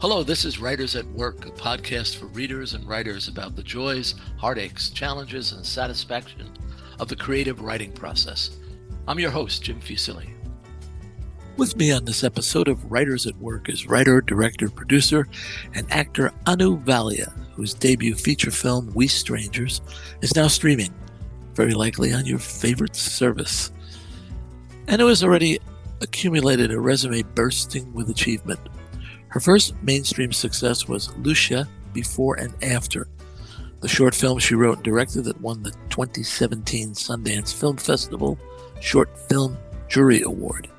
Hello, this is Writers at Work, a podcast for readers and writers about the joys, heartaches, challenges, and satisfaction of the creative writing process. I'm your host, Jim Fusilli. With me on this episode of Writers at Work is writer, director, producer, and actor Anu Valia, whose debut feature film, We Strangers, is now streaming, very likely on your favorite service. Anu has already accumulated a resume bursting with achievement. Her first mainstream success was LUCIA, Before and After, the short film she wrote and directed that won the 2017 Sundance Film Festival Short Film Jury Award.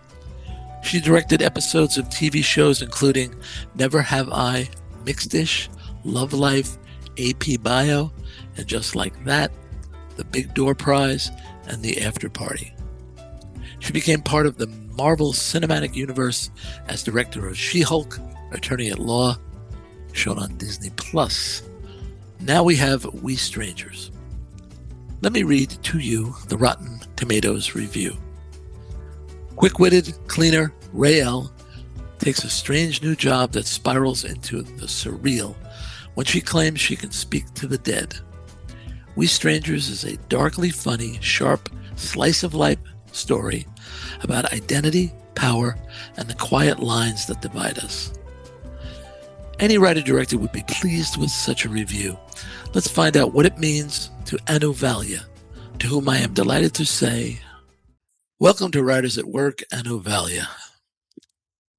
She directed episodes of TV shows including Never Have I, Mixed-ish, Love Life, AP Bio, and Just Like That, The Big Door Prize, and The AFTERPARTY. She became part of the Marvel Cinematic Universe as director of She-Hulk, Attorney at Law, shown on Disney+. Now we have We Strangers. Let me read to you the Rotten Tomatoes review. Quick-witted cleaner Rayelle takes a strange new job that spirals into the surreal when she claims she can speak to the dead. We Strangers is a darkly funny, sharp, slice-of-life story about identity, power, and the quiet lines that divide us. Any writer-director would be pleased with such a review. Let's find out what it means to Anu Valia, to whom I am delighted to say, welcome to Writers at Work, Anu Valia.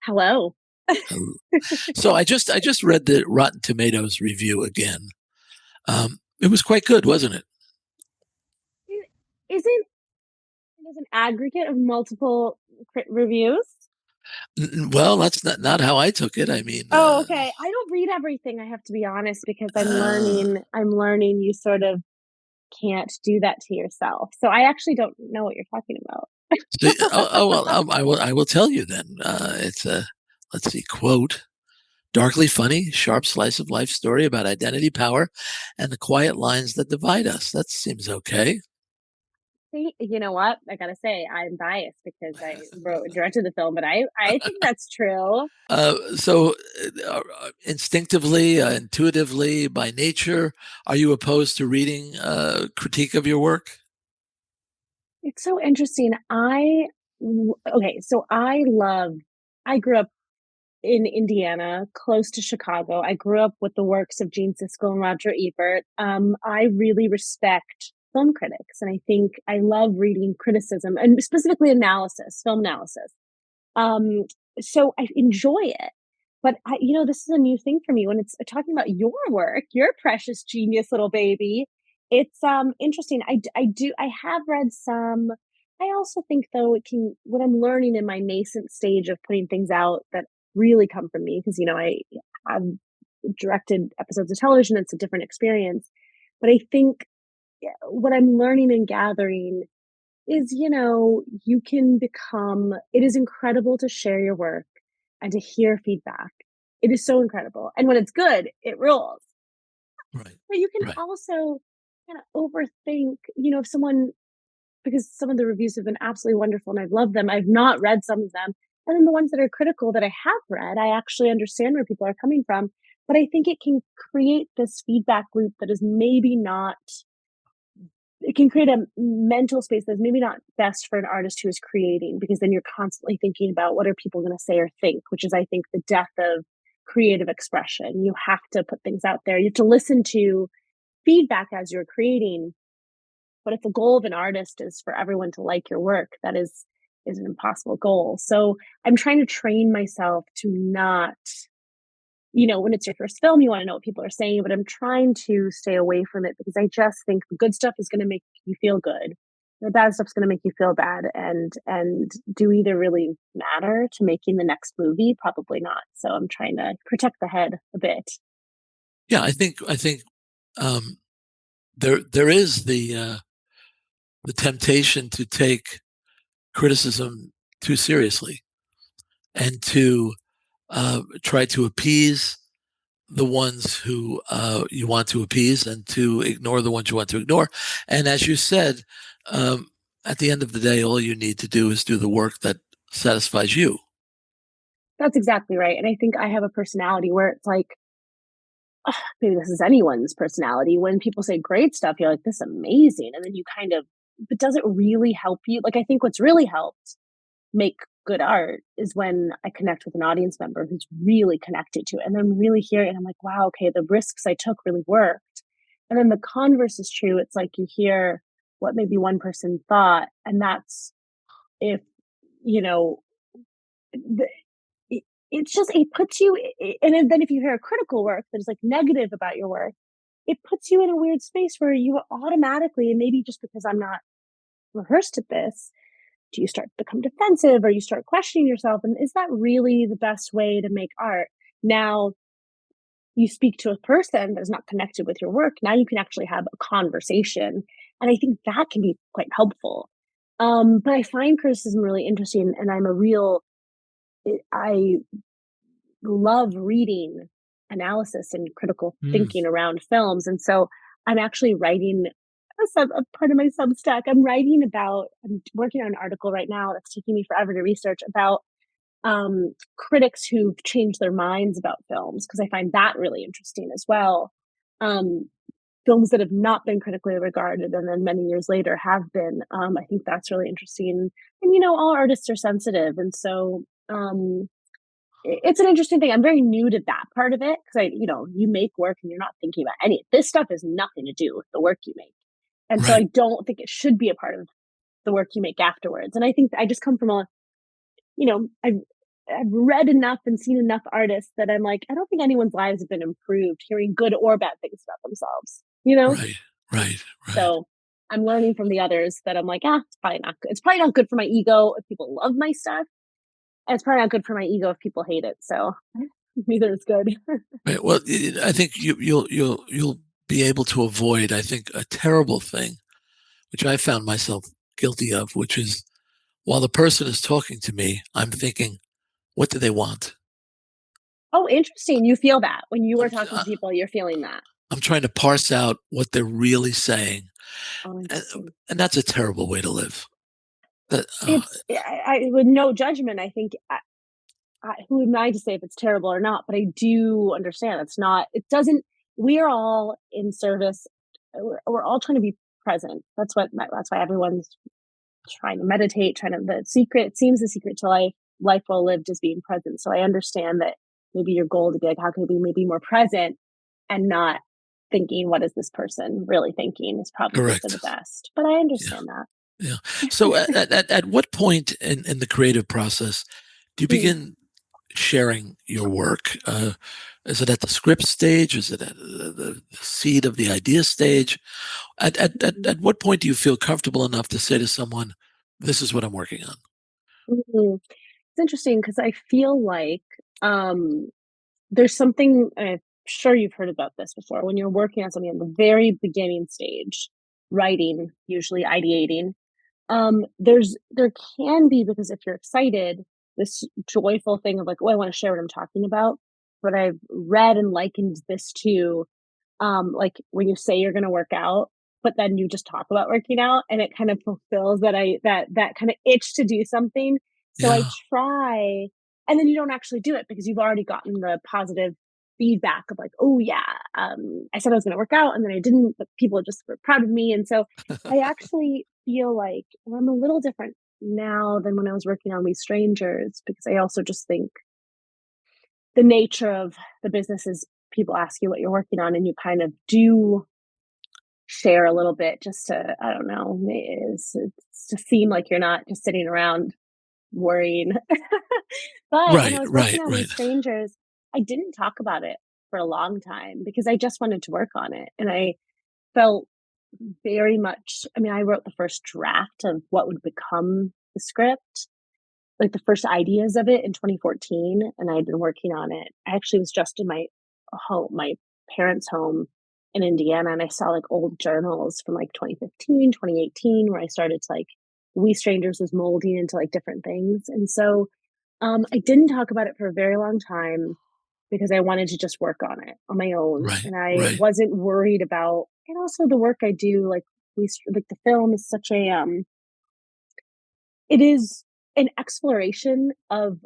Hello. So I just read the Rotten Tomatoes review again. It was quite good, wasn't it? Isn't it an aggregate of multiple reviews? Well, that's not how I took it. I mean, oh, okay. I don't read everything, I have to be honest, because I'm learning you sort of can't do that to yourself. So I actually don't know what you're talking about. Well, I will tell you then. It's a, let's see, quote, darkly funny, sharp slice of life story about identity, power, and the quiet lines that divide us. That seems okay. See, you know what? I gotta say, I'm biased because I wrote and directed the film, but I think that's true. So instinctively, intuitively, by nature, are you opposed to reading critique of your work? It's so interesting. So I grew up in Indiana, close to Chicago. I grew up with the works of Gene Siskel and Roger Ebert. I really respect film critics, and I think I love reading criticism and specifically film analysis. So I enjoy it. But this is a new thing for me when it's talking about your work, your precious genius little baby. It's interesting. I have read some. I also think though what I'm learning in my nascent stage of putting things out that really come from me, because I've directed episodes of television. It's a different experience, but I think what I'm learning and gathering is, it is incredible to share your work and to hear feedback. It is so incredible. And when it's good, it rules. Right. But you can Right. also kind of overthink, because some of the reviews have been absolutely wonderful and I've loved them. I've not read some of them. And then the ones that are critical that I have read, I actually understand where people are coming from. But I think it can create this feedback loop that is maybe not, it can create a mental space that's maybe not best for an artist who is creating, because then you're constantly thinking about what are people going to say or think, which is, I think, the death of creative expression. You have to put things out there. You have to listen to feedback as you're creating. But if the goal of an artist is for everyone to like your work, that is an impossible goal. So I'm trying to train myself to not, when it's your first film, you want to know what people are saying, but I'm trying to stay away from it because I just think the good stuff is going to make you feel good. The bad stuff's going to make you feel bad. And do either really matter to making the next movie? Probably not. So I'm trying to protect the head a bit. Yeah, I think there is the temptation to take criticism too seriously and to try to appease the ones who you want to appease and to ignore the ones you want to ignore. And as you said, at the end of the day, all you need to do is do the work that satisfies you. That's exactly right. And I think I have a personality where it's like, ugh, maybe this is anyone's personality. When people say great stuff, you're like, this is amazing. And then you kind of, but does it really help you? Like, I think what's really helped make good art is when I connect with an audience member who's really connected to it and then really hear it. And I'm like, wow, okay, the risks I took really worked. And then the converse is true. It's like you hear what maybe one person thought, and that's if, you know, the, it's just, it puts you, and then if you hear a critical work that is like negative about your work, it puts you in a weird space where you automatically, and maybe just because I'm not rehearsed at this, do you start to become defensive or you start questioning yourself? And is that really the best way to make art? Now, you speak to a person that is not connected with your work. Now you can actually have a conversation. And I think that can be quite helpful. But I find criticism really interesting. And I love reading analysis and critical Mm, thinking around films. And so I'm actually writing a part of my Substack. I'm working on an article right now that's taking me forever to research about critics who've changed their minds about films, because I find that really interesting as well. Um, Films that have not been critically regarded and then many years later have been. I think that's really interesting. And all artists are sensitive, and so it's an interesting thing. I'm very new to that part of it because you make work and you're not thinking about any. This stuff has nothing to do with the work you make, and so right. I don't think it should be a part of the work you make afterwards. And I think I just come from you know, I've I've read enough and seen enough artists that I'm like, I don't think anyone's lives have been improved hearing good or bad things about themselves, you know? Right. Right. Right. So I'm learning from the others that I'm like, it's probably not good. It's probably not good for my ego if people love my stuff. And it's probably not good for my ego if people hate it. So neither is good. Right. Well, I think you'll be able to avoid, I think, a terrible thing, which I found myself guilty of, which is while the person is talking to me, I'm thinking, what do they want? Oh, interesting. You feel that when you are I'm talking to uh, people, you're feeling that. I'm trying to parse out what they're really saying, Oh, and, interesting. and that's a terrible way to live. That With no judgment, I think who am I to say if it's terrible or not? But I do understand it's not. It doesn't. We are all in service. We're all trying to be present. That's why everyone's trying to meditate. Trying to the secret. It seems the secret to life well lived is being present. So I understand that maybe your goal to be like, how can we be maybe more present and not thinking what is this person really thinking is probably for correct. the best. But I Yeah. understand that. Yeah. So at what point in the creative process do you Mm. begin sharing your work? Is it at the script stage? Is it at the seed of the idea stage? Mhm. At what point do you feel comfortable enough to say to someone, "This is what I'm working on"? Mhm. It's interesting because I feel like um, there's something. I'm sure you've heard about this before. When you're working on something at the very beginning stage, writing, usually ideating, there can be, because if you're excited, this joyful thing of like, oh, I want to share what I'm talking about. But I've read and likened this to like when you say you're going to work out, but then you just talk about working out, and it kind of fulfills that kind of itch to do something. So I Yeah. try, and then you don't actually do it because you've already gotten the positive feedback of like, oh yeah, I said I was going to work out and then I didn't, but people just were proud of me. And so I actually feel like I'm a little different now than when I was working on We Strangers, because I also just think the nature of the business is people ask you what you're working on and you kind of do share a little bit just to, I don't know, it's to seem like you're not just sitting around worrying. But when I Right. was working Right. on Right. These Strangers, I didn't talk about it for a long time because I just wanted to work on it. And I felt very much, I mean, I wrote the first draft of what would become the script, like the first ideas of it in 2014, and I'd been working on it. I actually was just in my parents' home in Indiana, and I saw like old journals from like 2015, 2018, where I started to like We Strangers was molding into like different things. And so I didn't talk about it for a very long time because I wanted to just work on it on my own, Right. and I Right. wasn't worried about, and also the work I do, like like the film is such a it is an exploration of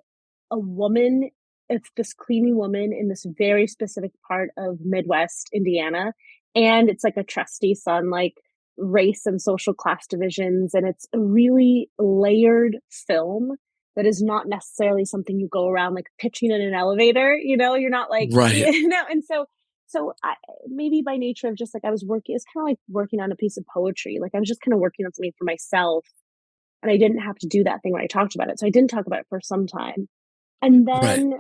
a woman. It's this cleaning woman in this very specific part of Midwest Indiana, and it's like a treatise on like race and social class divisions, and it's a really layered film that is not necessarily something you go around like pitching in an elevator. You're not like Right. and so I, maybe by nature of just like I was working, it's kind of like working on a piece of poetry. Like I was just kind of working on something for myself, and I didn't have to do that thing where I talked about it. So I didn't talk about it for some time. And Right. then,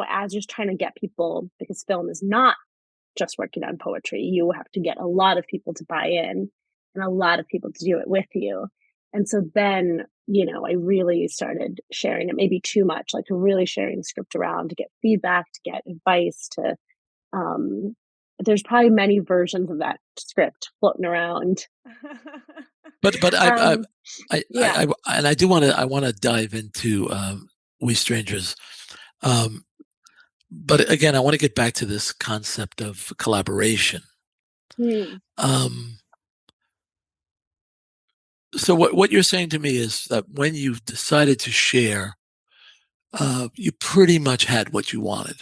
as you're trying to get people, because film is not just working on poetry, you have to get a lot of people to buy in and a lot of people to do it with you. And so then, I really started sharing it, maybe too much, like really sharing the script around to get feedback, to get advice, to um there's probably many versions of that script floating around. But um yeah. and I do want to, I want to dive into We Strangers. Um, but again, I want to get back to this concept of collaboration. Hmm. Um, so what you're saying to me is that when you decided to share, you pretty much had what you wanted.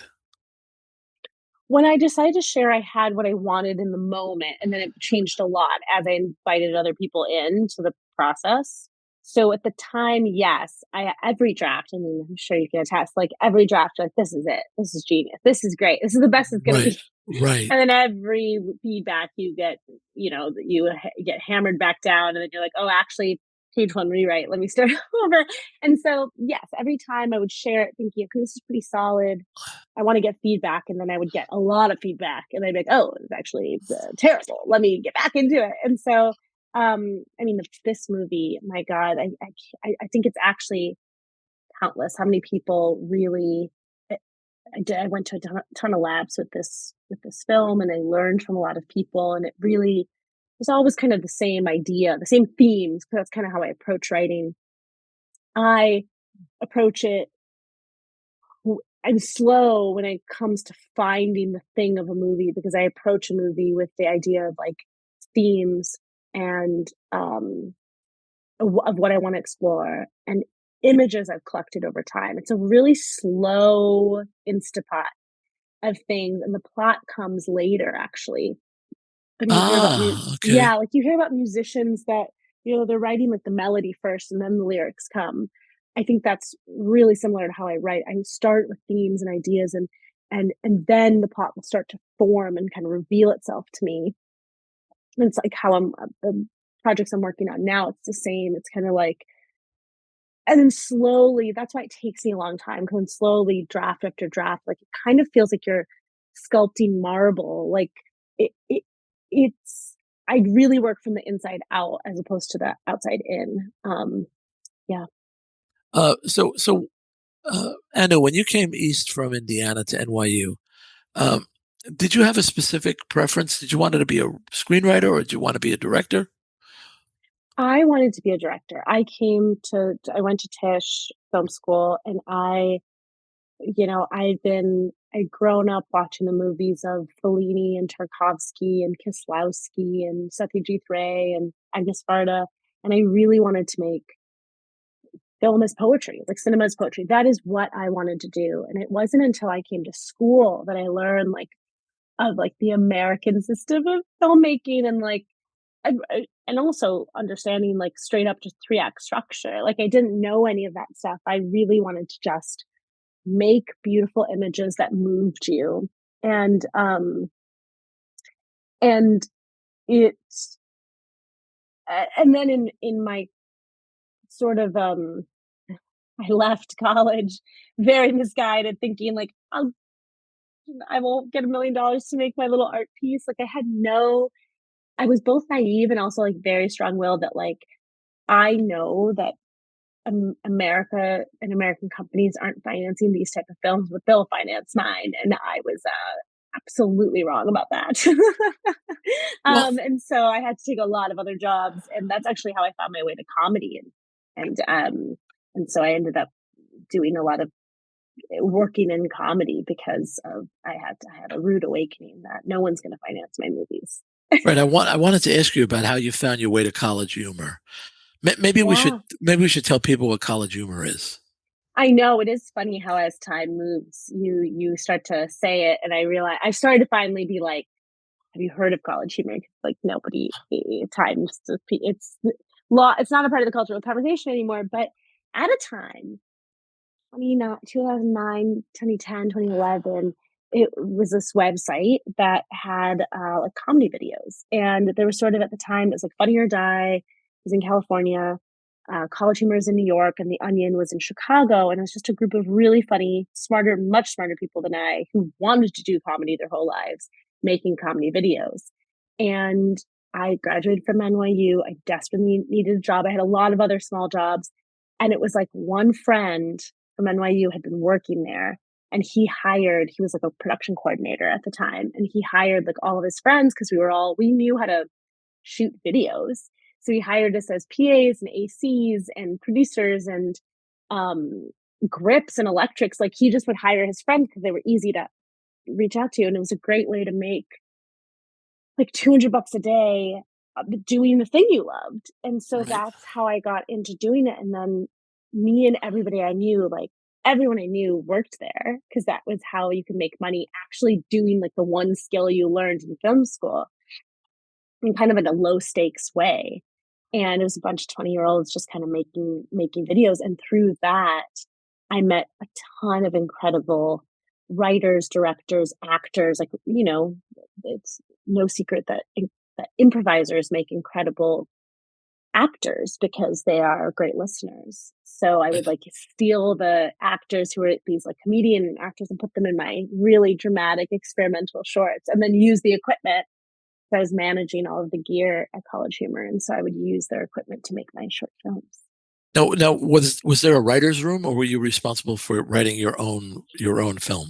When I decided to share, I had what I wanted in the moment, and then it changed a lot as I invited other people into the process. So at the time, yes, every draft, I mean, I'm sure you can attest, like every draft, like, this is it. This is genius. This is great. This is the best it's going to Right. be. Right. And then every feedback you get, get hammered back down, and then you're like, oh, actually, page one rewrite. Let me start over. And so, yes, every time I would share it, thinking, okay, this is pretty solid. I want to get feedback, and then I would get a lot of feedback, and I'd be like, "Oh, it's actually terrible. Let me get back into it." And so, I mean, this movie, my God, I think it's actually countless. How many people really? I went to a ton of labs with this film, and I learned from a lot of people, and it really was always kind of the same idea, the same themes. Because that's kind of how I approach writing. I approach it I'm slow when it comes to finding the thing of a movie because I approach a movie with the idea of like themes and of what I want to explore and images I've collected over time. It's a really slow Instapot of things, and the plot comes later, actually. I mean, you hear about Okay. yeah, like, you hear about musicians that, they're writing, like, the melody first and then the lyrics come. I think that's really similar to how I write. I start with themes and ideas and then the plot will start to form and kind of reveal itself to me. And it's like how the projects I'm working on now, it's the same. It's kinda like and then slowly that's why it takes me a long time, 'cause then slowly, draft after draft, like, it kind of feels like you're sculpting marble, like, it it's I really work from the inside out as opposed to the outside in, yeah. Anu, when you came east from Indiana to NYU, um, did you have a specific preference? Did you want to be a screenwriter or did you want to be a director? I wanted to be a director. I went to Tisch Film School, and I'd grown up watching the movies of Fellini and Tarkovsky and Kieslowski and Satyajit Ray and Agnes Varda, and I really wanted to make film as poetry, like cinema as poetry. That is what I wanted to do, and it wasn't until I came to school that I learned, like, of, like, the American system of filmmaking and, like, and also understanding, like, straight up just 3-act structure. Like, I didn't know any of that stuff. I really wanted to just make beautiful images that moved you. And, and it's and then in my sort of, I left college very misguided thinking like, I won't get $1,000,000 to make my little art piece. Like, I was both naive and also, like, very strong-willed that, like, I know that America and American companies aren't financing these type of films, but they'll finance mine, and I was, absolutely wrong about that. Well, And so I had to take a lot of other jobs, and that's actually how I found my way to comedy, and so I ended up doing a lot of working in comedy because of I had a rude awakening that no one's gonna finance my movies. right. I wanted to ask you about how you found your way to college humor. Maybe we should Yeah. tell people what college humor is. I know it is funny how as time moves, you start to say it, and I started to finally be like, "Have you heard of College Humor?" Like nobody, times it's not a part of the cultural conversation anymore. But at a time, 2009, 2010, 2011, it was this website that had, like, comedy videos, and there was sort of at the time, it was, like, Funny or Die was in California, College Humor was in New York, and The Onion was in Chicago, and it was just a group of really funny, smarter much smarter people than I who wanted to do comedy their whole lives, making comedy videos, and I graduated from NYU, I desperately needed a job, I had a lot of other small jobs, and it was, like, one friend from NYU had been working there, and he was like a production coordinator at the time, and he hired like all of his friends because we knew how to shoot videos. So he hired us as PAs and ACs and producers and um grips and electrics. Like he just would hire his friends because they were easy to reach out to. And it was a great way to make like $200 a day, doing the thing you loved. And so Right. that's how I got into doing it. And then me and everybody I knew, like everyone I knew worked there because that was how you could make money actually doing like the one skill you learned in film school in kind of in a low stakes way. And it was a bunch of 20-year-olds just kind of making videos. And through that, I met a ton of incredible writers, directors, actors. Like, it's no secret that improvisers make incredible actors because they are great listeners. So I would like steal the actors who are these like comedian actors and put them in my really dramatic experimental shorts and then use the equipment. I was managing all of the gear at College Humor, and so I would use their equipment to make my short films. Now, was there a writer's room, or were you responsible for writing your own film?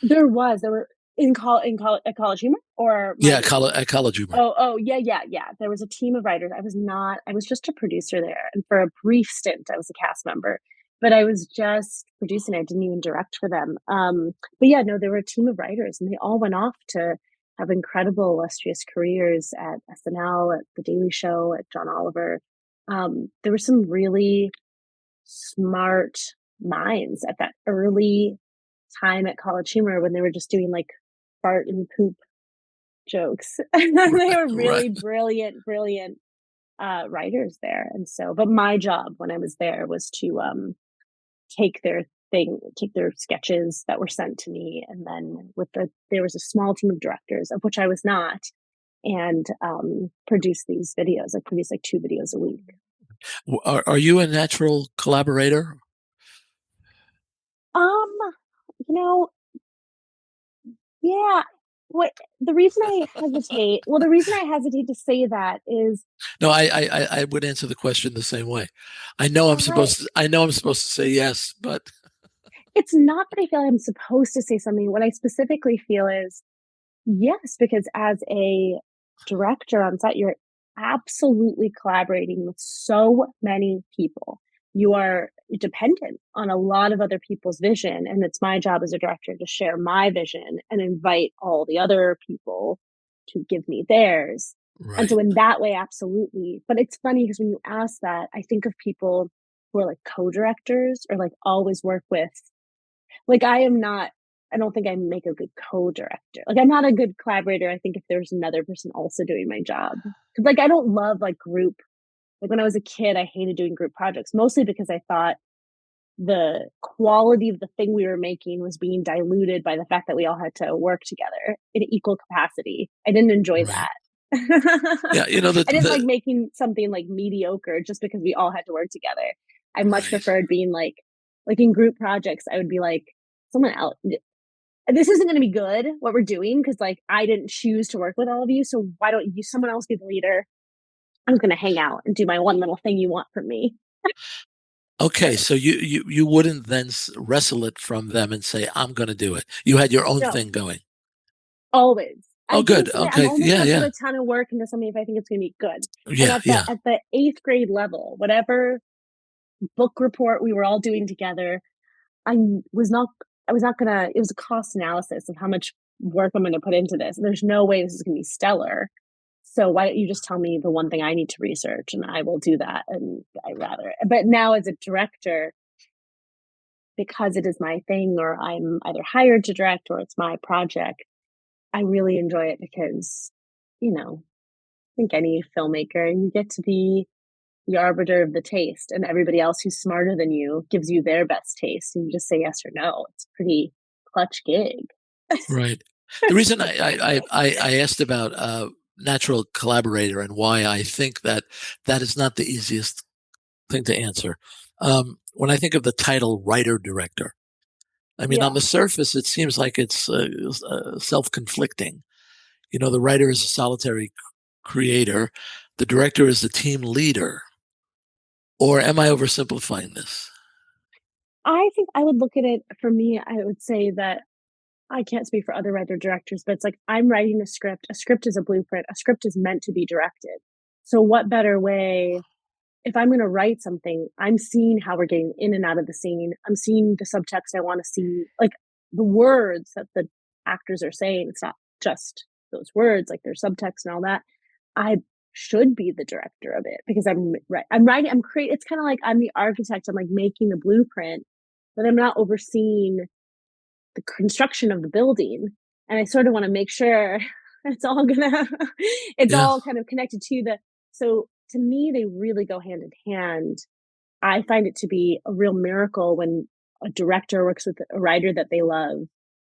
There were at College Humor or Yeah, my at College Humor. oh, yeah, yeah, yeah. There was a team of writers. I was just a producer there, and for a brief stint, I was a cast member, but I was just producing. I didn't even direct for them. But yeah, no, there were a team of writers, and they all went off to have incredible, illustrious careers at SNL, at The Daily Show, at John Oliver. There were some really smart minds at that early time at College Humor when they were just doing like fart and poop jokes. They Right, were right. really brilliant, brilliant writers there. And so, but my job when I was there was to take their sketches that were sent to me, and then there was a small team of directors, of which I was not, and produce these videos. I produce like 2 videos a week. Are you a natural collaborator? Um, you know, yeah. What the reason I hesitate? Well, the reason I hesitate to say that is No, I would answer the question the same way. I know I'm supposed to say yes, but it's not that I feel like I'm supposed to say something. What I specifically feel is yes, because as a director on set, you're absolutely collaborating with so many people. You are dependent on a lot of other people's vision. And it's my job as a director to share my vision and invite all the other people to give me theirs. And so, right, in that way, absolutely. But it's funny because when you ask that, I think of people who are like co directors or like always work with like, I don't think I make a good co-director. Like, I'm not a good collaborator, I think, if there's another person also doing my job. Because like, I don't love, like, group like, when I was a kid, I hated doing group projects, mostly because I thought the quality of the thing we were making was being diluted by the fact that we all had to work together in equal capacity. I didn't enjoy right. that. Yeah, I didn't like making something, like, mediocre just because we all had to work together. I much right. preferred being, like, in group projects, I would be like, "Someone else this isn't gonna be good, what we're doing because like, I didn't choose to work with all of you, so why don't you someone else be the leader? I'm gonna hang out and do my one little thing you want from me." Okay, so you wouldn't then wrestle it from them and say, "I'm going to do it." You had your own No, thing going. always. Oh, good. I'm Okay. only Yeah, gonna put yeah. a ton of work into something if I think it's gonna be good. And Yeah, yeah. at the 8th grade level, whatever book report we were all doing together, I was not I was not gonna it was a cost analysis of how much work I'm gonna put into this. There's no way this is gonna be stellar. So why don't you just tell me the one thing I need to research and I will do that, and I rather but now as a director, because it is my thing or I'm either hired to direct or it's my project, I really enjoy it because, I think any filmmaker, you get to be the arbiter of the taste, and everybody else who's smarter than you gives you their best taste, and you just say yes or no. It's a pretty clutch gig. Right. The reason I asked about natural collaborator and why I think that that is not the easiest thing to answer. When I think of the title writer director, I mean, on Yeah. the surface, it seems like it's self conflicting. The writer is a solitary creator, the director is the team leader. Or am I oversimplifying this? I think I would look at it for me, I would say that I can't speak for other writer directors, but it's like I'm writing a script. A script is a blueprint. A script is meant to be directed. So what better way if I'm going to write something, I'm seeing how we're getting in and out of the scene. I'm seeing the subtext I want to see, like the words that the actors are saying. It's not just those words, like there's subtext and all that. I should be the director of it because I'm writing, I'm creating. It's kind of like I'm the architect. I'm like making the blueprint, but I'm not overseeing the construction of the building. And I sort of want to make sure it's all gonna, it's Yeah. all kind of connected to the, so to me, they really go hand in hand. I find it to be a real miracle when a director works with a writer that they love.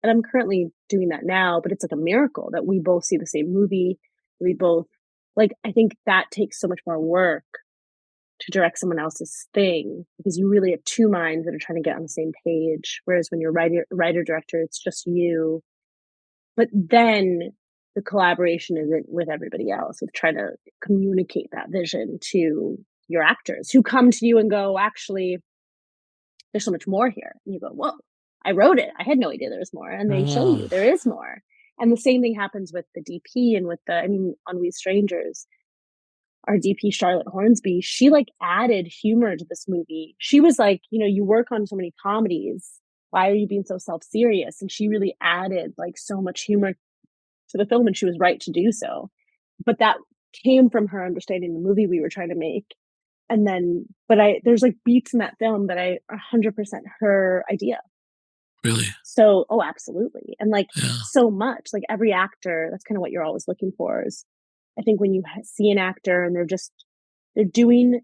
And I'm currently doing that now, but it's like a miracle that we both see the same movie. We both like, I think that takes so much more work to direct someone else's thing because you really have two minds that are trying to get on the same page. Whereas when you're writer director, it's just you. But then the collaboration isn't with everybody else of trying to communicate that vision to your actors who come to you and go, actually, there's so much more here. And you go, whoa, I wrote it. I had no idea there was more. And they show you Oh, there is more. And the same thing happens with the DP and with on We Strangers, our DP, Charlotte Hornsby, she like added humor to this movie. She was like, you work on so many comedies. Why are you being so self serious? And she really added like so much humor to the film, and she was right to do so. But that came from her understanding the movie we were trying to make. And then, there's like beats in that film that I 100% her idea. really? So, oh, absolutely. And like Yeah. so much, like every actor, that's kind of what you're always looking for is I think when you see an actor and they're doing,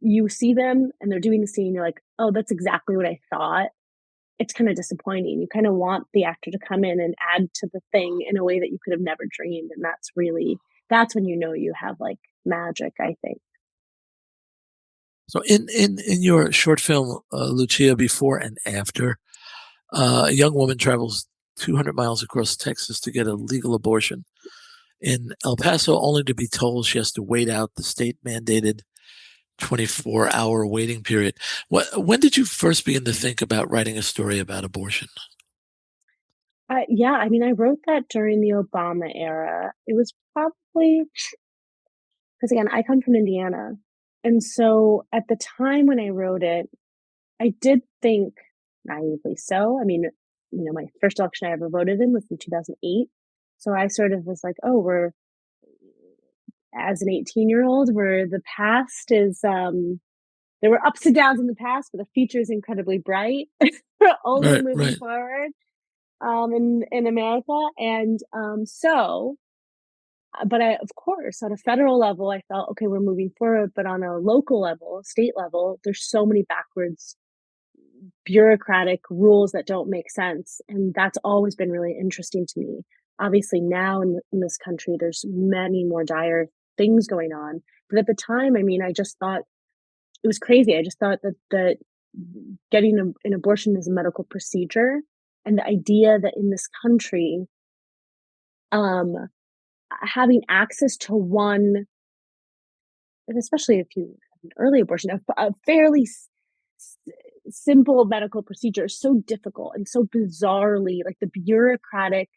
you see them and they're doing the scene, you're like, oh, that's exactly what I thought. It's kind of disappointing. You kind of want the actor to come in and add to the thing in a way that you could have never dreamed. And that's when you have like magic, I think. So in your short film, Lucia, Before and After, a young woman travels 200 miles across Texas to get a legal abortion in El Paso, only to be told she has to wait out the state mandated 24-hour waiting period. When did you first begin to think about writing a story about abortion? Yeah, I mean, I wrote that during the Obama era. It was probably because again, I come from Indiana. And so at the time when I wrote it, I did think naively so. I mean, my first election I ever voted in was in 2008. So I sort of was like, oh, as an 18-year-old, where the past is, there were ups and downs in the past, but the future is incredibly bright. We're only Right, moving right. forward in America. And but of course, on a federal level, I felt, okay, we're moving forward. But on a local level, state level, there's so many backwards bureaucratic rules that don't make sense. And that's always been really interesting to me. Obviously, now in this country, there's many more dire things going on. But at the time, I mean, I just thought it was crazy. I just thought that getting an abortion is a medical procedure. And the idea that in this country, um, having access to one, and especially if you have an early abortion, a fairly simple medical procedure is so difficult and so bizarrely like the bureaucratic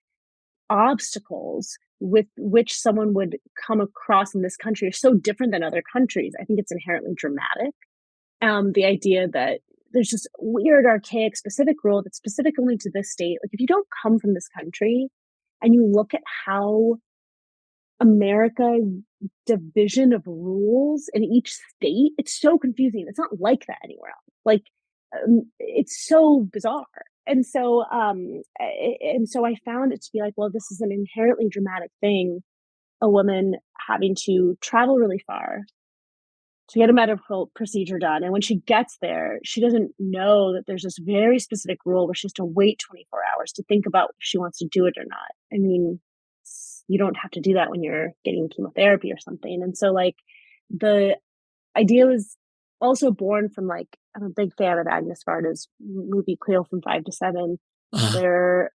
obstacles with which someone would come across in this country are so different than other countries. I think it's inherently dramatic. The idea that there's just weird, archaic, specific rule that's specific only to this state. Like if you don't come from this country and you look at how America's division of rules in each state, it's so confusing. It's not like that anywhere else. Like it's so bizarre. And so I found it to be like, well, this is an inherently dramatic thing, a woman having to travel really far to get a medical procedure done. And when she gets there, she doesn't know that there's this very specific rule where she has to wait 24 hours to think about if she wants to do it or not. I mean, you don't have to do that when you're getting chemotherapy or something. And so, like, the idea was also born from, like, I'm a big fan of Agnes Varda's movie Cleo from 5 to 7, Uh, where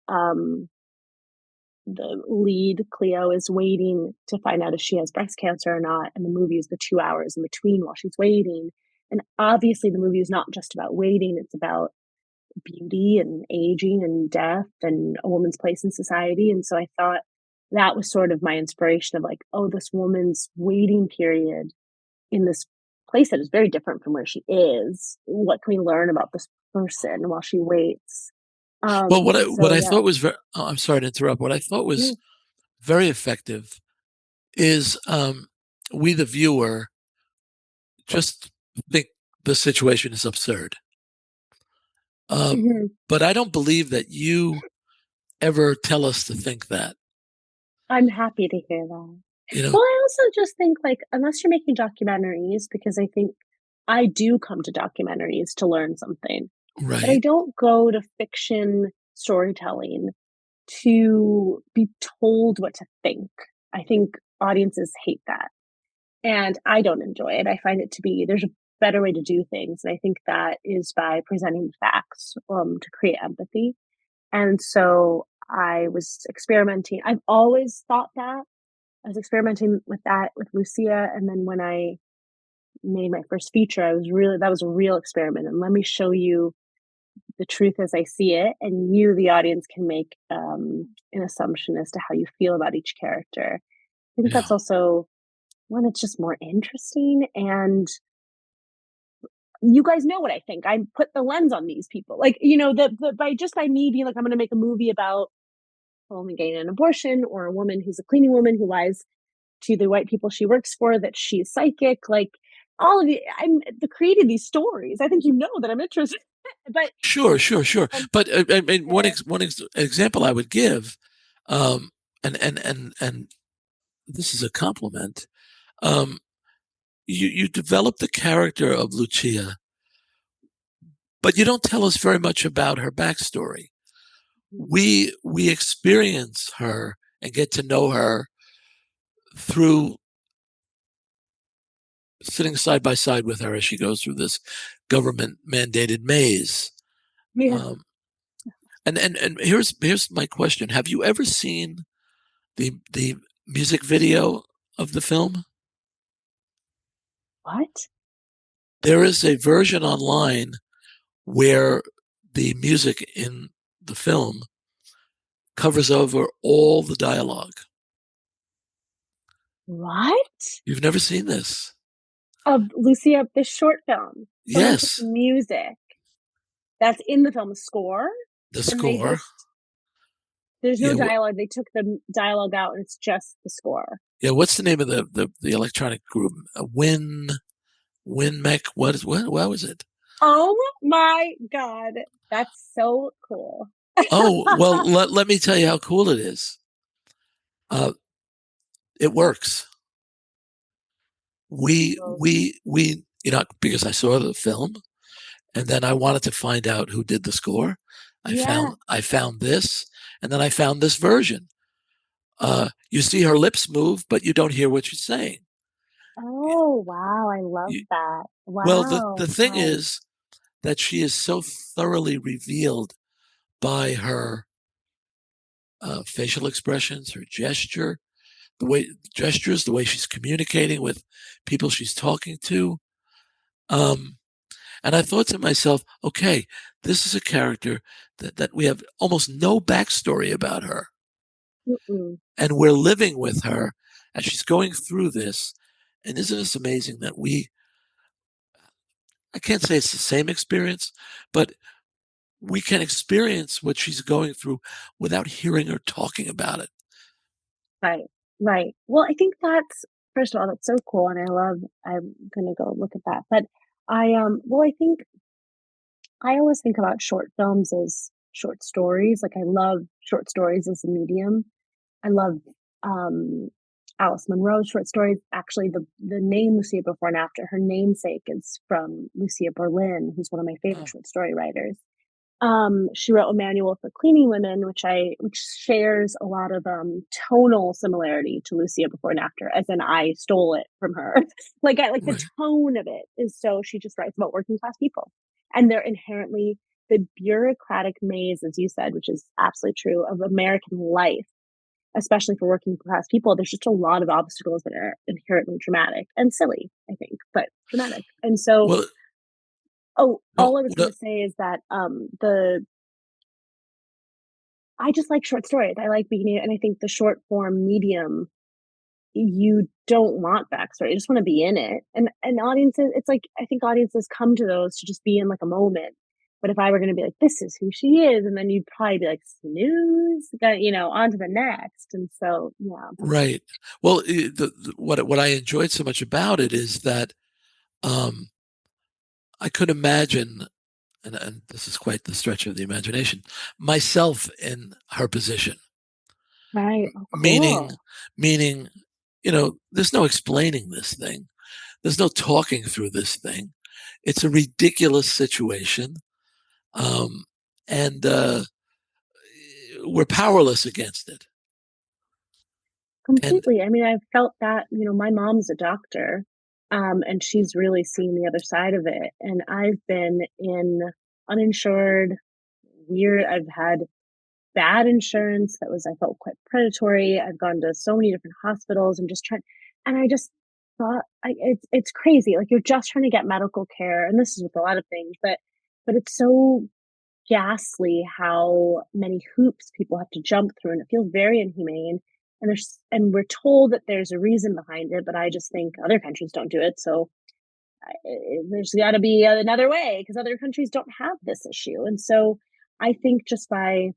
the lead Cleo is waiting to find out if she has breast cancer or not, and the movie is the 2 hours in between while she's waiting. And obviously, the movie is not just about waiting; it's about beauty and aging and death and a woman's place in society. And so I thought that was sort of my inspiration of, like, oh, this woman's waiting period in this place that is very different from where she is. What can we learn about this person while she waits? well, what So I yeah, thought was very, oh, I'm sorry to interrupt. What I thought was yeah, very effective is we, the viewer, just think the situation is absurd. Um, mhm. but I don't believe that you ever tell us to think that. I'm happy to hear that. You know, Well, I also just think, like, unless you're making documentaries, because I think I do come to documentaries to learn something, but I right? don't go to fiction storytelling to be told what to think. I think audiences hate that, and I don't enjoy it. I find it to be there's a better way to do things, and I think that is by presenting facts, to create empathy. And so I was experimenting. I've always thought that. I was experimenting with that with Lucia, and then when I made my first feature, I was really that was a real experiment, and let me show you the truth as I see it, and you, the audience, can make, an assumption as to how you feel about each character. I think Yeah. that's also one that's just more interesting, and you guys know what I think. I put the lens on these people. Like, by me being like, I'm gonna make a movie about a woman getting an abortion, or a woman who's a cleaning woman who lies to the white people she works for that she's psychic, like, all of the I'm created these stories. I think you know that I'm interested, but Sure, sure, sure. and But I mean, there. example I would give, um, and this is a compliment. Um, you develop the character of Lucia, but you don't tell us very much about her backstory. We experience her and get to know her through sitting side by side with her as she goes through this government mandated maze. Yeah. Um, and here's my question: have you ever seen the music video of the film? What? There is a version online where the music in the film covers over all the dialogue. What? You've never seen this? Of Lucia, this short film, someone took Yes, music that's in the film score, the and they score. just there's no Yeah, dialogue, they took the dialogue out, and it's just the score. yeah. What's the name of the electronic group? Win Mech. What was it? Oh my god, that's so cool. Oh, well, let me tell you how cool it is. Uh, it works. Well, Because I saw the film and then I wanted to find out who did the score. yeah. I found this, and then I found this version. You see her lips move, but you don't hear what she's saying. Oh, wow, I love You, that. well, the Wow, thing nice. is that she is so thoroughly revealed by her facial expressions, her gestures, the way she's communicating with people she's talking to. Um, and I thought to myself, okay, this is a character that we have almost no backstory about her. Mm-mm. And we're living with her as she's going through this. And isn't this amazing that I can't say it's the same experience, but we can experience what she's going through without hearing her talking about it. Right, right. Well, I think that's first of all, that's so cool, and I'm gonna go look at that, but I think I always think about short films as short stories. Like, I love short stories as a medium. I love, um, Alice Munro's short stories. Actually, the name Lucia Before and After, her namesake is from Lucia Berlin, who's one of my favorite Oh, short story writers. She wrote a manual for cleaning women, which shares a lot of tonal similarity to Lucia Before and After, as in I stole it from her. Like the right, tone of it is so she just writes about working class people, and they're inherently the bureaucratic maze, as you said, which is absolutely true of American life, especially for working class people. There's just a lot of obstacles that are inherently dramatic and silly, I think, but dramatic. And so, well, oh, no, all I was going no, to say is that the I just like short stories. I like being, and I think the short form medium, you don't want backstory. You just want to be in it. And audiences, it's like I think audiences come to those to just be in like a moment. But if I were going to be like, this is who she is, and then you'd probably be like, snooze, on to the next. And so, yeah, right. Well, what I enjoyed so much about it is that um, I could imagine, and this is quite the stretch of the imagination, myself in her position. right. Oh, Meaning, cool. meaning, there's no explaining this thing. There's no talking through this thing. It's a ridiculous situation, um, and we're powerless against it. And Completely. I mean, I've felt that, my mom's a doctor, and she's really seen the other side of it. And I've been in uninsured, weird, I've had bad insurance that was, I felt quite predatory. I've gone to so many different hospitals and just trying, and I just thought, it's crazy. Like, you're just trying to get medical care. And this is with a lot of things, but it's so ghastly how many hoops people have to jump through, and it feels very inhumane. And we're told that there's a reason behind it, but I just think other countries don't do it. So there's got to be another way because other countries don't have this issue. And so I think I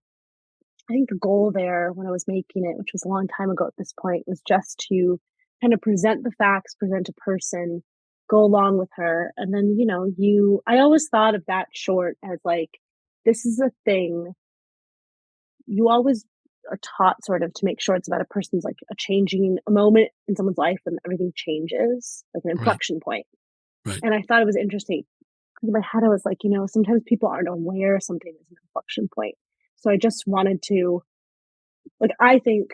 think the goal there when I was making it, which was a long time ago at this point, was just to kind of present the facts, present a person, go along with her. And then, I always thought of that short as like, this is a thing. You always are taught sort of to make sure it's about a person's like a moment in someone's life when everything changes, like an right, inflection point. right, And I thought it was interesting. In my head, I was like, sometimes people aren't aware something is an inflection point. So I just wanted to, like, I think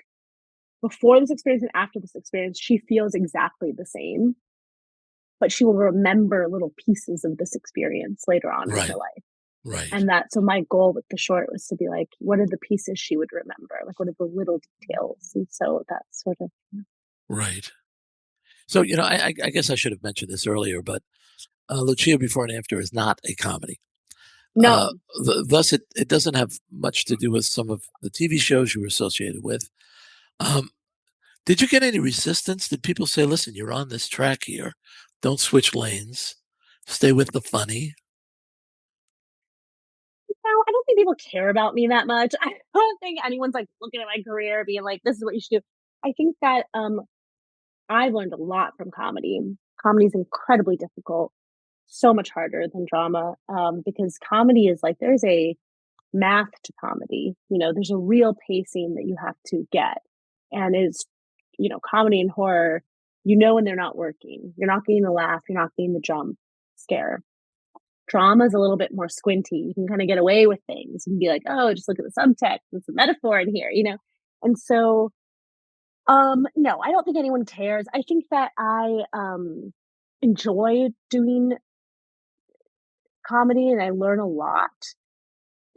before this experience and after this experience, she feels exactly the same, but she will remember little pieces of this experience later on in her right, life. right, And so my goal with the short was to be like, what are the pieces she would remember? Like, what are the little details? And so that's sort of, right. So, I guess I should have mentioned this earlier, but Lucia Before and After is not a comedy. Uh, no. thus, it doesn't have much to do with some of the TV shows you were associated with. Um, did you get any resistance? Did people say, listen, you're on this track here. Don't switch lanes. Stay with the funny. No, I don't think people care about me that much. I don't think anyone's like looking at my career being like, this is what you should do. I think that I've learned a lot from comedy. Comedy is incredibly difficult, so much harder than drama, because comedy is like there's a math to comedy. There's a real pacing that you have to get, and it's comedy and horror. When they're not working, you're not getting the laugh, you're not getting the jump scare. Drama is a little bit more squinty. You can kind of get away with things. You can be like, oh, just look at the subtext. There's a metaphor in here. And so no, I don't think anyone cares. I think that I enjoy doing comedy and I learn a lot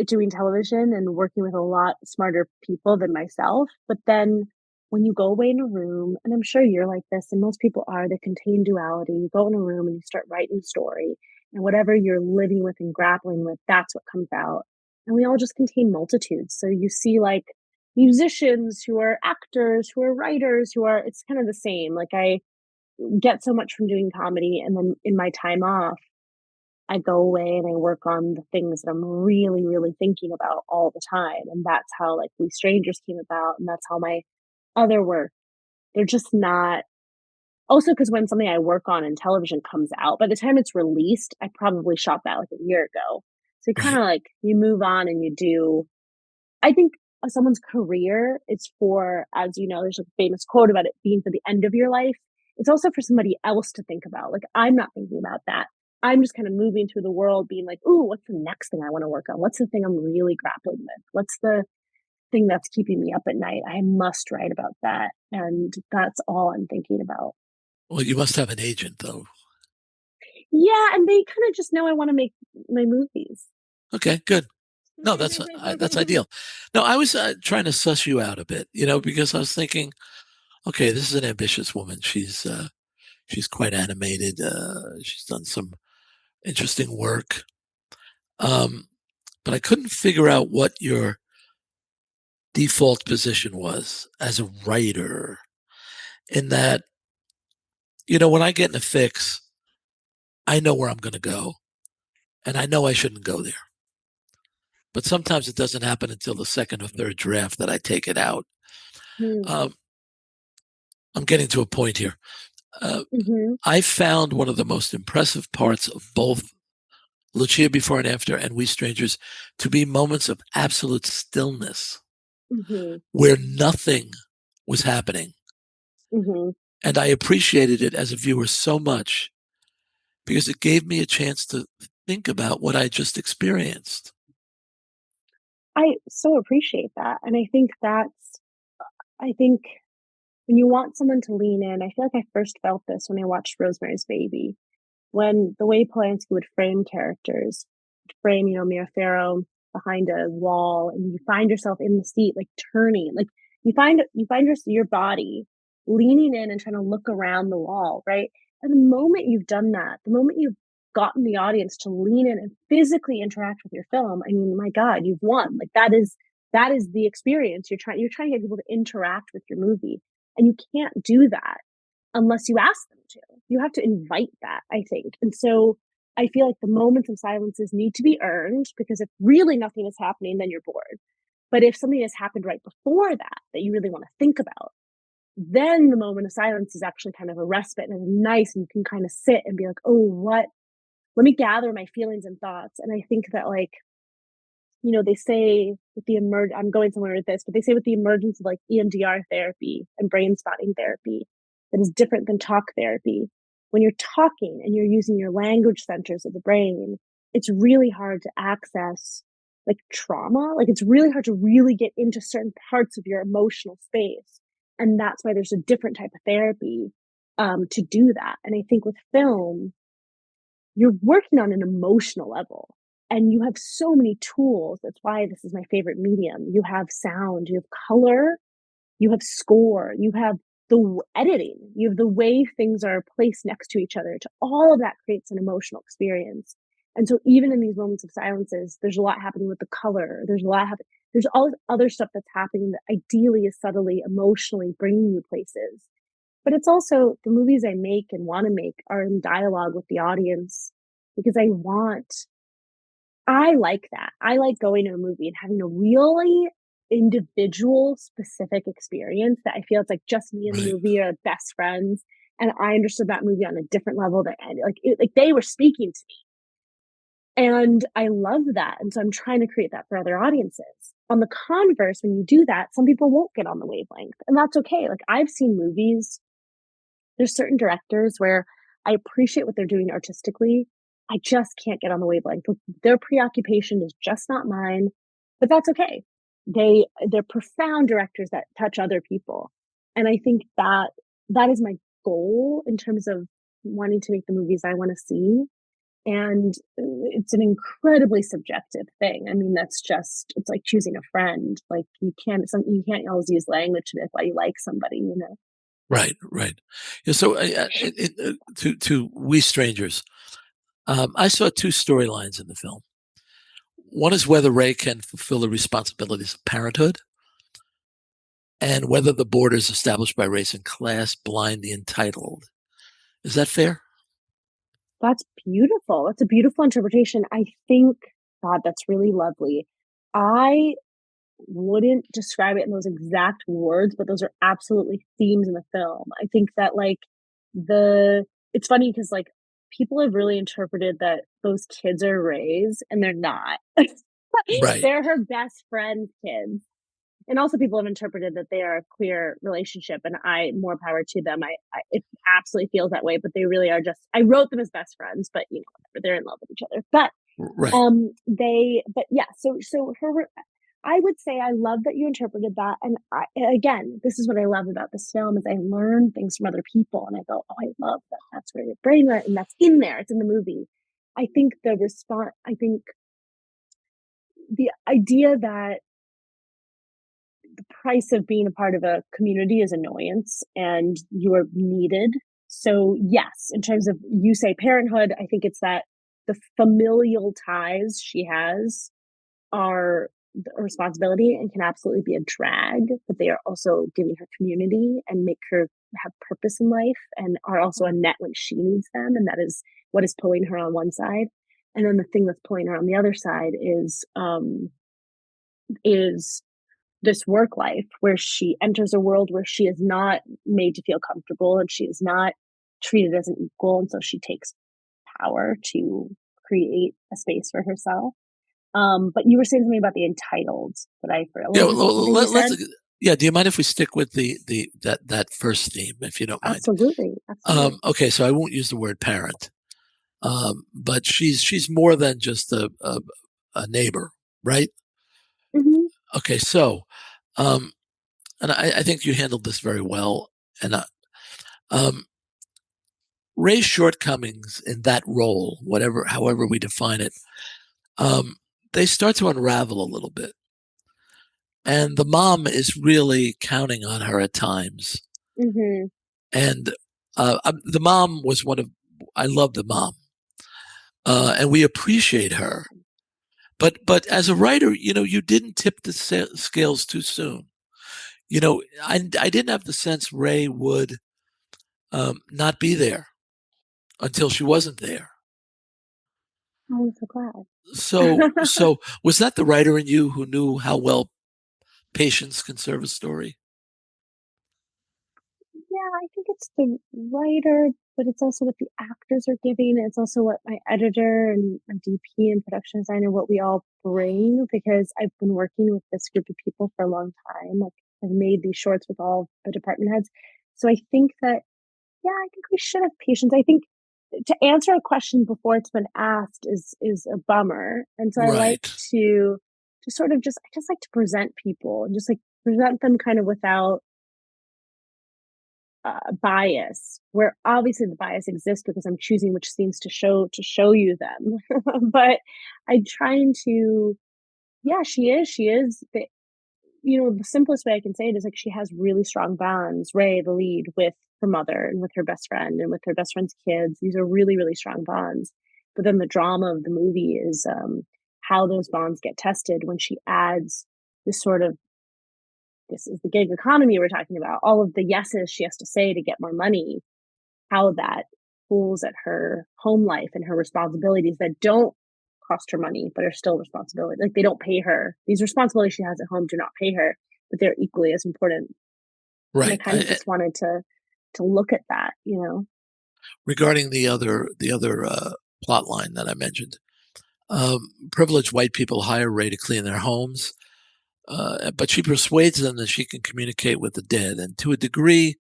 doing television and working with a lot smarter people than myself. But then when you go away in a room, and I'm sure you're like this, and most people are, that contain duality, you go in a room and you start writing a story, and whatever you're living with and grappling with, that's what comes out. And we all just contain multitudes. So you see like musicians who are actors, who are writers, it's kind of the same. Like, I get so much from doing comedy, and then in my time off, I go away and I work on the things that I'm really, really thinking about all the time, and that's how, like, We Strangers came about, and that's how my other work, they're just not, also because when something I work on in television comes out, by the time it's released, I probably shot that, like, a year ago. So you kind Right. of like you move on and you do. I think someone's career is for, as you know, there's a famous quote about it being for the end of your life. It's also for somebody else to think about. Like, I'm not thinking about that. I'm just kind of moving through the world being like, ooh, what's the next thing I want to work on? What's the thing I'm really grappling with? What's the thing that's keeping me up at night? I must write about that. And that's all I'm thinking about. Well, you must have an agent, though. Yeah. And they kind of just know I want to make my movies. Okay, good. No, that's ideal. No, I was trying to suss you out a bit, because I was thinking, okay, this is an ambitious woman. She's quite animated. She's done some interesting work. Um, but I couldn't figure out what your default position was as a writer. In that, when I get in a fix, I know where I'm going to go, and I know I shouldn't go there. But sometimes it doesn't happen until the second or third draft that I take it out. Hmm. Um, I'm getting to a point here. Uh, Mm-hmm. I found one of the most impressive parts of both Lucia Before and After and We Strangers to be moments of absolute stillness Mm-hmm. where nothing was happening. Mm-hmm. And I appreciated it as a viewer so much because it gave me a chance to think about what I just experienced. I so appreciate that. And I think when you want someone to lean in, I feel like I first felt this when I watched Rosemary's Baby, when the way Polanski would frame characters, frame, Mia Farrow behind a wall, and you find yourself in the seat, like turning, like you find your body leaning in and trying to look around the wall, right? And the moment you've done that, the moment you've gotten the audience to lean in and physically interact with your film, I mean, my God, you've won. Like that is the experience. You're trying to get people to interact with your movie. And you can't do that unless you ask them to. You have to invite that, I think. And so I feel like the moments of silences need to be earned because if really nothing is happening, then you're bored. But if something has happened right before that that you really want to think about, then the moment of silence is actually kind of a respite and it's nice and you can kind of sit and be like, oh, what? Let me gather my feelings and thoughts. And I think that like they say with the I'm going somewhere with this, but they say with the emergence of like EMDR therapy and brain spotting therapy that is different than talk therapy. When you're talking and you're using your language centers of the brain, it's really hard to access like trauma. Like it's really hard to really get into certain parts of your emotional space. And that's why there's a different type of therapy to do that. And I think with film, you're working on an emotional level and you have so many tools. That's why this is my favorite medium. You have sound, you have color, you have score, you have editing, you have the way things are placed next to each other. To all of that creates an emotional experience. And so even in these moments of silences, there's a lot happening with the color. There's a lot happening. There's all this other stuff that's happening that ideally is subtly emotionally bringing you places. But it's also the movies I make and want to make are in dialogue with the audience because I like that. I like going to a movie and having a really individual, specific experience that I feel it's like just me and the Right. movie are best friends. And I understood that movie on a different level that like they were speaking to me. And I love that. And so I'm trying to create that for other audiences. On the converse, when you do that, some people won't get on the wavelength. And that's okay. Like I've seen movies, there's certain directors where I appreciate what they're doing artistically. I just can't get on the wavelength. Their preoccupation is just not mine, but that's okay. They're profound directors that touch other people. And I think that is my goal in terms of wanting to make the movies I want to see. And it's an incredibly subjective thing. I mean, it's like choosing a friend. Like you can't always use language to be like why you like somebody. Right, right. Yeah, so to We Strangers, I saw two storylines in the film. One is whether Ray can fulfill the responsibilities of parenthood, and whether the borders established by race and class blind the entitled. Is that fair? That's beautiful. That's a beautiful interpretation. I think, God, that's really lovely. I wouldn't describe it in those exact words, but those are absolutely themes in the film. I think that like the it's funny because like people have really interpreted that those kids are Ray's, and they're not. Right. They're her best friend's kids. And also people have interpreted that they are a queer relationship, and more power to them. It absolutely feels that way, but they really are just, I wrote them as best friends, but whatever, they're in love with each other. But Right. yeah, so her, I would say I love that you interpreted that. And again, this is what I love about this film is I learn things from other people and I go, oh, I love that. That's where your brain went, and that's in there. It's in the movie. I think I think the idea that the price of being a part of a community is annoyance and you are needed. So yes, in terms of, you say parenthood, I think it's that the familial ties she has are a responsibility and can absolutely be a drag, but they are also giving her community and make her have purpose in life and are also a net when she needs them. And that is what is pulling her on one side. And then the thing that's pulling her on the other side is this work life where she enters a world where she is not made to feel comfortable and she is not treated as an equal. And so she takes power to create a space for herself. But you were saying something about the entitled that I forgot. What Yeah. was the second thing you Let's. said? Yeah. Do you mind if we stick with that first theme, if you don't mind? Absolutely. Absolutely. Okay. So I won't use the word parent, but she's more than just a neighbor, right? Hmm. Okay. So, um, and I think you handled this very well. And um, Ray's shortcomings in that role, however we define it, um, they start to unravel a little bit. And the mom is really counting on her at times. Hmm. And the mom was I love the mom, and we appreciate her. But as a writer, you didn't tip the scales too soon. I didn't have the sense Ray would not be there until she wasn't there. I'm so glad. So was that the writer in you who knew how well patience can serve a story? Yeah, I think it's the writer, but it's also what the actors are giving. It's also what my editor and my DP and production designer, what we all bring, because I've been working with this group of people for a long time. Like I've made these shorts with all the department heads. So I think that, yeah, I think we should have patience. I think to answer a question before it's been asked is a bummer. And so I like Right. to sort of I just like to present people and just like present them kind of without bias, where obviously the bias exists because I'm choosing which scenes to show you them. But I'm trying to, yeah, she is the simplest way I can say it is like she has really strong bonds. Ray, the lead, with her mother and with her best friend and with her best friend's kids. These are really, really strong bonds. But then the drama of the movie is how those bonds get tested when she adds this sort of, this is the gig economy we're talking about, all of the yeses she has to say to get more money, how that pulls at her home life and her responsibilities that don't cost her money but are still responsibility. Like they don't pay her. These responsibilities she has at home do not pay her, but they're equally as important. And I Right. kind of just wanted to look at that. Regarding the other plot line that I mentioned, privileged white people hire Ray to clean their homes, but she persuades them that she can communicate with the dead, and to a degree,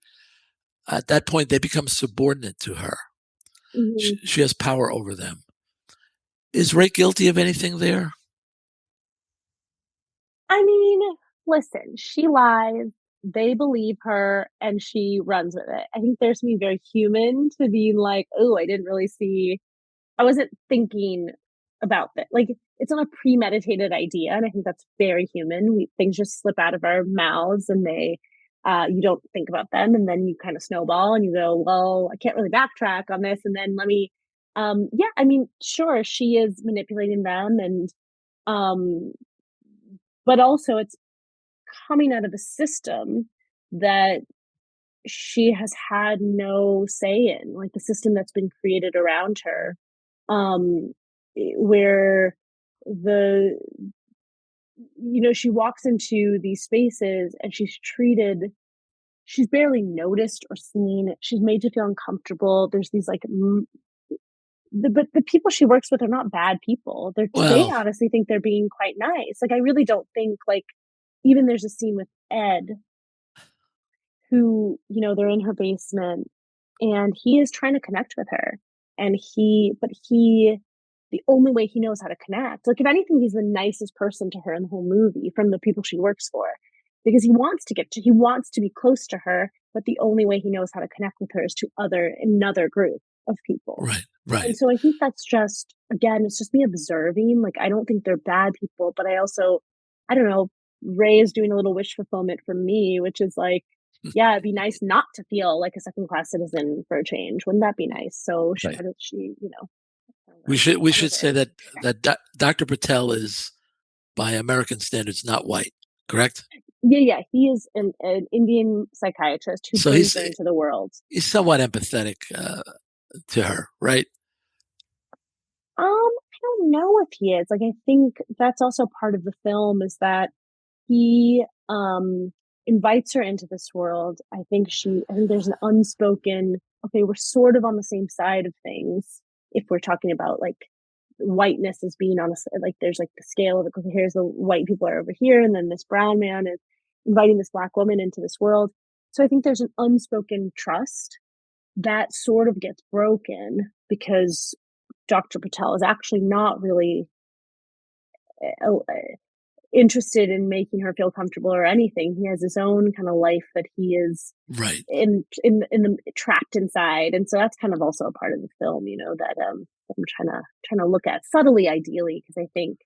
at that point, they become subordinate to her. Hmm. She has power over them. Is Ray guilty of anything there? I mean, listen, she lies. They believe her and she runs with it. I think there's something very human to being like, oh, I didn't really see, I wasn't thinking about that. Like it's not a premeditated idea, and I think that's very human. Things just slip out of our mouths, and you don't think about them, and then you kind of snowball, and you go, well, I can't really backtrack on this, and then let me, yeah. I mean, sure, she is manipulating them, and um, but also it's coming out of a system that she has had no say in, like the system that's been created around her, um, where the she walks into these spaces and she's barely noticed or seen. She's made to feel uncomfortable. There's these like but the people she works with are not bad people. They Well, honestly think they're being quite nice. Like, I really don't think, like, even there's a scene with Ed who, they're in her basement and he is trying to connect with her. And the only way he knows how to connect, like, if anything, he's the nicest person to her in the whole movie from the people she works for, because he wants to be close to her, but the only way he knows how to connect with her is to another group of people. right, right. And so I think that's just, again, it's just me observing. Like, I don't think they're bad people, but I don't know, Ray is doing a little wish fulfillment for me, which is like, yeah, it'd be nice not to feel like a second class citizen for a change. Wouldn't that be nice? So Right. why does she, I don't We know. should we I should don't say know. that Dr. Patel is, by American standards, not white, correct? Yeah, yeah. He is an Indian psychiatrist who So brings her into the world. he's somewhat empathetic to her, right? I don't know if he is. Like, I think that's also part of the film is that he invites her into this world. I think there's an unspoken, okay, we're sort of on the same side of things if we're talking about like whiteness as being on like there's like the scale of it. Okay, here's the white people are over here, and then this brown man is inviting this black woman into this world. So I think there's an unspoken trust that sort of gets broken because Dr. Patel is actually not really uh, interested in making her feel comfortable or anything. He has his own kind of life that he is Right. in the trapped inside, and so that's kind of also a part of the film, that I'm trying to look at subtly, ideally, because I think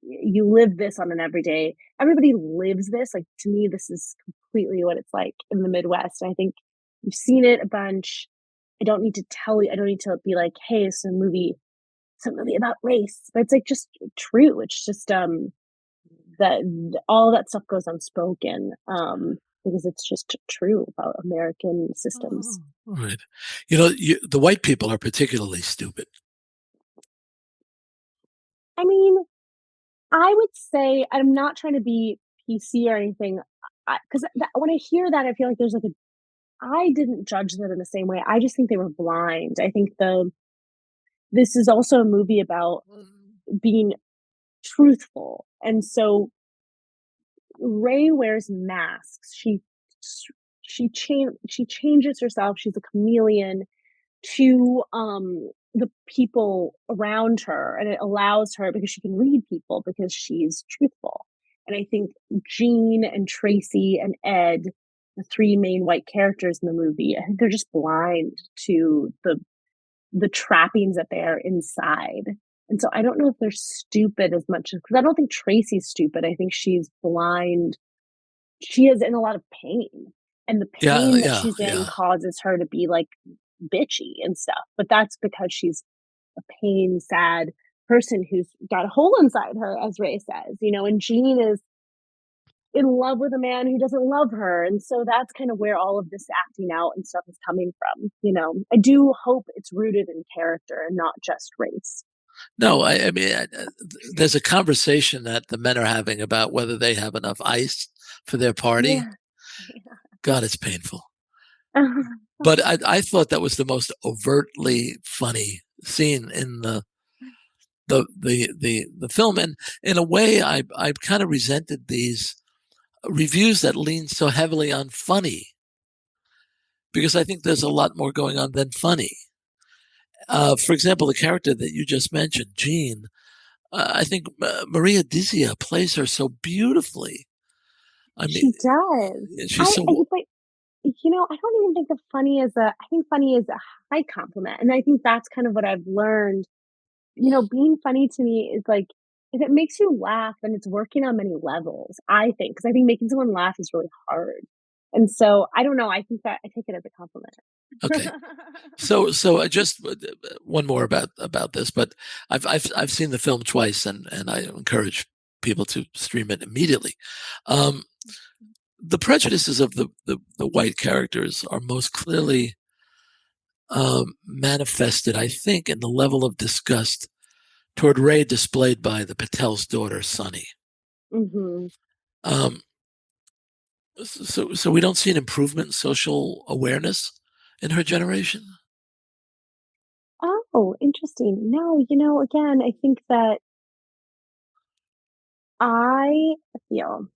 you live this on an everyday. Everybody lives this. Like, to me, this is completely what it's like in the Midwest. And I think you've seen it a bunch. I don't need to tell you. I don't need to be like, hey, it's a movie about race, but it's like just true. It's just that all that stuff goes unspoken, because it's just true about American systems. Oh, right. The white people are particularly stupid. I mean, I would say I'm not trying to be PC or anything, because when I hear that, I feel like there's like a I didn't judge them in the same way. I just think they were blind. I think this is also a movie about being truthful, and so Ray wears masks. She changes herself. She's a chameleon to the people around her, and it allows her because she can read people because she's truthful. And I think Jean and Tracy and Ed, the three main white characters in the movie, I think they're just blind to the trappings that they are inside. And so I don't know if they're stupid as much as, because I don't think Tracy's stupid. I think she's blind. She is in a lot of pain, and the Yeah, pain that yeah, she's in yeah. causes her to be like bitchy and stuff. But that's because she's a pain, sad person who's got a hole inside her, as Ray says, and Jean is in love with a man who doesn't love her. And so that's kind of where all of this acting out and stuff is coming from. I do hope it's rooted in character and not just race. No, I mean, there's a conversation that the men are having about whether they have enough ice for their party. Yeah. God, it's painful. But I thought that was the most overtly funny scene in the film, and in a way, I kind of resented these reviews that lean so heavily on funny, because I think there's a lot more going on than funny. For example, the character that you just mentioned, Jean, I think Maria Dizia plays her so beautifully. I mean, She does. she's so But I don't even think I think funny is a high compliment. And I think that's kind of what I've learned. Being funny to me is like, if it makes you laugh, then it's working on many levels, I think, because I think making someone laugh is really hard. And so I don't know. I think that I take it as a compliment. okay. So I just one more about this, but I've seen the film twice, and I encourage people to stream it immediately. Um, the prejudices of the white characters are most clearly manifested, I think, in the level of disgust toward Ray displayed by the Patel's daughter, Sunny. Hmm. Um, so we don't see an improvement in social awareness in her generation. Oh, interesting. interesting. No, again, I think that I feel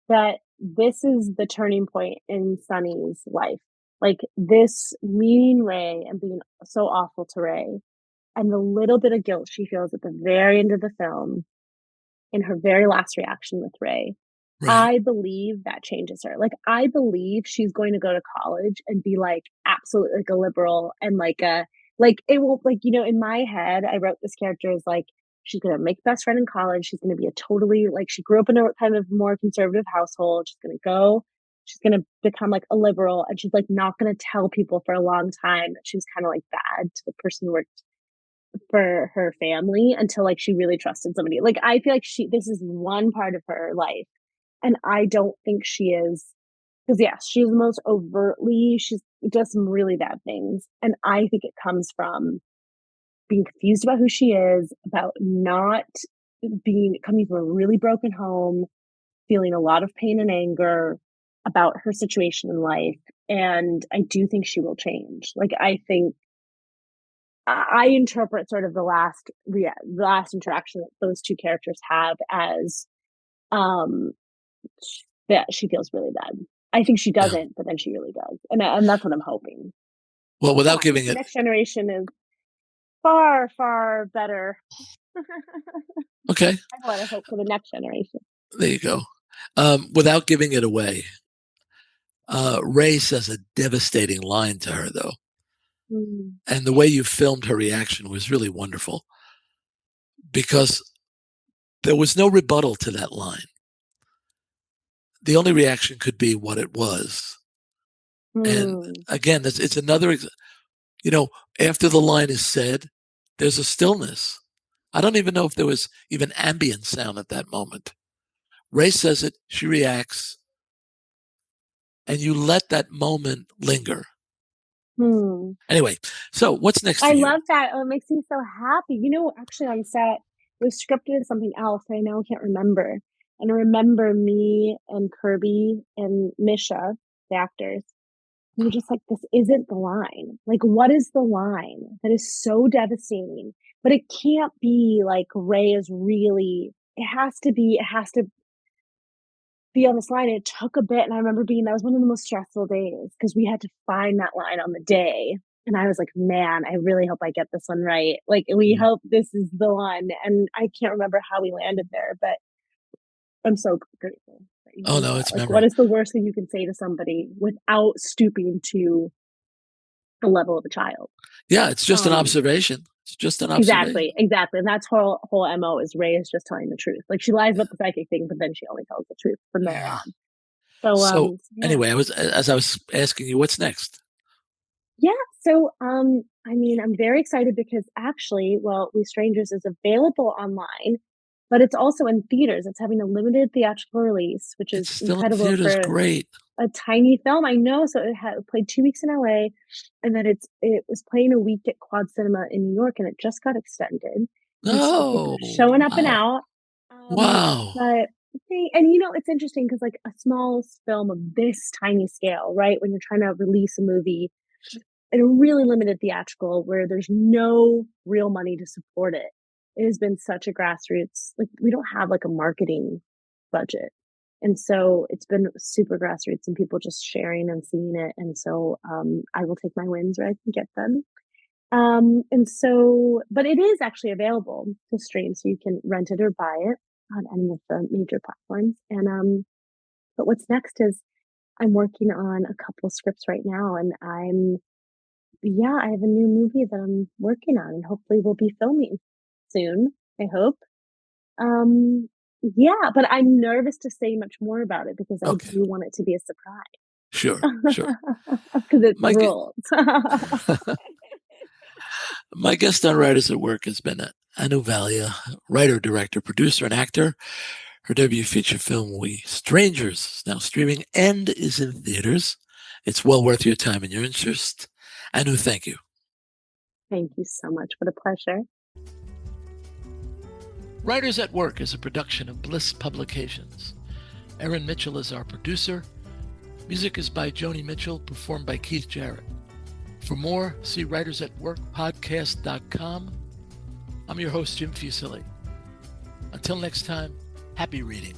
that this is the turning point in Sunny's life. Like, this meeting Ray and being so awful to Ray, and the little bit of guilt she feels at the very end of the film in her very last reaction with Ray, Right. I believe that changes her. Like, I believe she's going to go to college and be, like, absolutely, like, a liberal and, like, it won't, like, in my head, I wrote this character as, like, she's gonna make best friend in college, she's gonna be a totally, like, she grew up in a kind of more conservative household, she's gonna become, like, a liberal, and she's, like, not gonna tell people for a long time that she was kinda, like, bad to the person who worked for her family until, like, she really trusted somebody. Like, I feel like this is one part of her life, and I don't think she is, because yes, she's the most overtly she does some really bad things, and I think it comes from being confused about who she is, about not being coming from a really broken home, feeling a lot of pain and anger about her situation in life, and I do think she will change. Like, I think I interpret sort of the last interaction that those 2 characters have as, um, that she feels really bad. I think she Yeah. doesn't, but then she really does, and that's what I'm hoping. Well, Yeah, without I think giving the it, next generation is far, far better. I okay, have a lot of hope for the next generation. there you go. Without giving it away, Ray says a devastating line to her, though. Mm. And the way you filmed her reaction was really wonderful because there was no rebuttal to that line. The only reaction could be what it was. And Mm. again, it's another, you know, after the line is said, there's a stillness. I don't even know if there was even ambient sound at that moment. Ray says it, she reacts, and you let that moment linger. Hmm. Anyway, so what's next I for you? love that. Oh, it makes me so happy. Actually on set, it was scripted as something else, and I now can't remember. And I remember me and Kirby and Misha, the actors, we were just like, "This isn't the line. Like, what is the line that is so devastating?" But it can't be like Ray is really it has to be on this line. It took a bit, and I remember that was one of the most stressful days because we had to find that line on the day, and I was like, "Man, I really hope I get this one right. Like, we Mhm. hope this is the one," and I can't remember how we landed there, but I'm so grateful that you Oh did no, that. it's Like, what memorable. is the worst thing you can say to somebody without stooping to the level of a child? Yeah, it's just an Um, observation. It's just an observation. exactly, and that's her whole MO is Ray is just telling the truth. Like, she lies about the psychic thing, but then she only tells the truth from there Yeah. on. So, So yeah. anyway, as I was asking you, what's next? Yeah, so, I mean, I'm very excited because actually, well, We Strangers is available online, but it's also in theaters. It's having a limited theatrical release, which It's is still in incredible theaters. for Great. a tiny film. I know, so it played 2 weeks in LA, and then it was playing a week at Quad Cinema in New York, and it just got extended, and so people are Oh, showing up and wow. out. Wow. But and it's interesting because, like, a small film of this tiny scale, right? When you're trying to release a movie in a really limited theatrical where there's no real money to support it. It has been such a grassroots, like, we don't have, like, a marketing budget, and so it's been super grassroots and people just sharing and seeing it, and so, I will take my wins where I can get them. And so but it is actually available to stream, so you can rent it or buy it on any of the major platforms, and, but what's next is I'm working on a couple scripts right now, and I have a new movie that I'm working on, and hopefully we'll be filming soon, I hope. Um, yeah, but I'm nervous to say much more about it because I Okay. do want it to be a Sure. Sure. surprise. Because it's the My gu- rules. my guest on Writers at Work has been Anu Valia, writer, director, producer, and actor. Her debut feature film, We Strangers, is now streaming and is in theaters. It's well worth your time and your interest. Anu, thank you. Thank you so much. What a pleasure. Writers at Work is a production of Bliss Publications. Erin Mitchell is our producer. Music is by Joni Mitchell, performed by Keith Jarrett. For more, see writersatworkpodcast.com I'm your host, Jim Fusili. Until next time, happy reading.